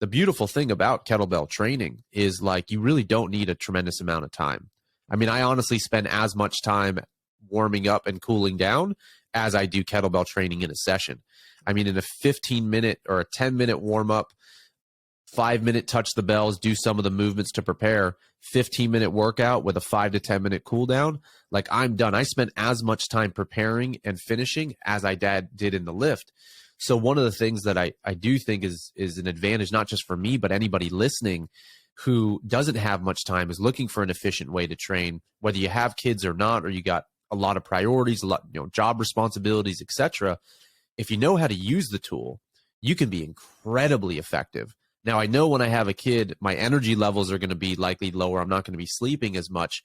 the beautiful thing about kettlebell training is like, you really don't need a tremendous amount of time. I mean, I honestly spend as much time warming up and cooling down as I do kettlebell training in a session. I mean, in a 15-minute or a 10-minute warm up, 5-minute touch the bells, do some of the movements to prepare, 15-minute workout with a 5 to 10-minute cool down, like I'm done. I spent as much time preparing and finishing as I did in the lift. So one of the things that I do think is an advantage, not just for me, but anybody listening who doesn't have much time, is looking for an efficient way to train, whether you have kids or not, or you got a lot of priorities, a lot, job responsibilities, etc. If you know how to use the tool, you can be incredibly effective. Now, I know when I have a kid, my energy levels are going to be likely lower. I'm not going to be sleeping as much,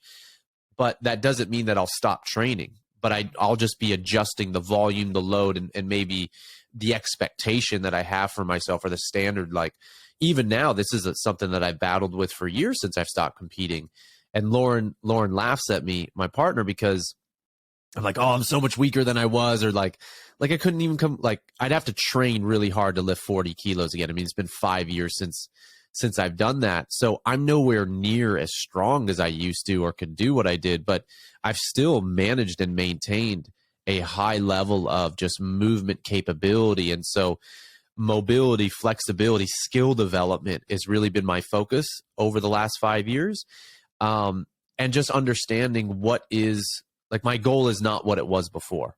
but that doesn't mean that I'll stop training. But I'll just be adjusting the volume, the load, and maybe the expectation that I have for myself, or the standard. Like even now, this is something that I battled with for years since I've stopped competing. And Lauren laughs at me, my partner, because I'm like, oh, I'm so much weaker than I was, or like I couldn't even I'd have to train really hard to lift 40 kilos again. I mean, it's been 5 years since I've done that. So I'm nowhere near as strong as I used to, or could do what I did, but I've still managed and maintained a high level of just movement capability. And so mobility, flexibility, skill development has really been my focus over the last 5 years. And just understanding what is, like, my goal is not what it was before.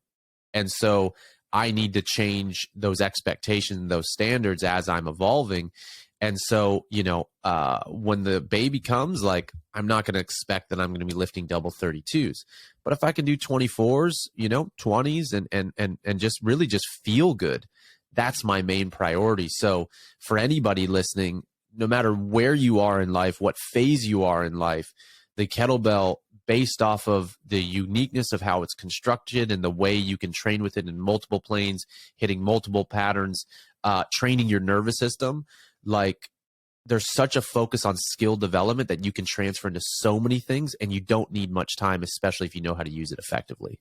And so I need to change those expectations, those standards as I'm evolving. And so, when the baby comes, like, I'm not going to expect that I'm going to be lifting double 32s. But if I can do 24s, 20s, and just really just feel good, that's my main priority. So for anybody listening, no matter where you are in life, what phase you are in life, the kettlebell, based off of the uniqueness of how it's constructed and the way you can train with it in multiple planes, hitting multiple patterns, training your nervous system, like, there's such a focus on skill development that you can transfer into so many things, and you don't need much time, especially if you know how to use it effectively.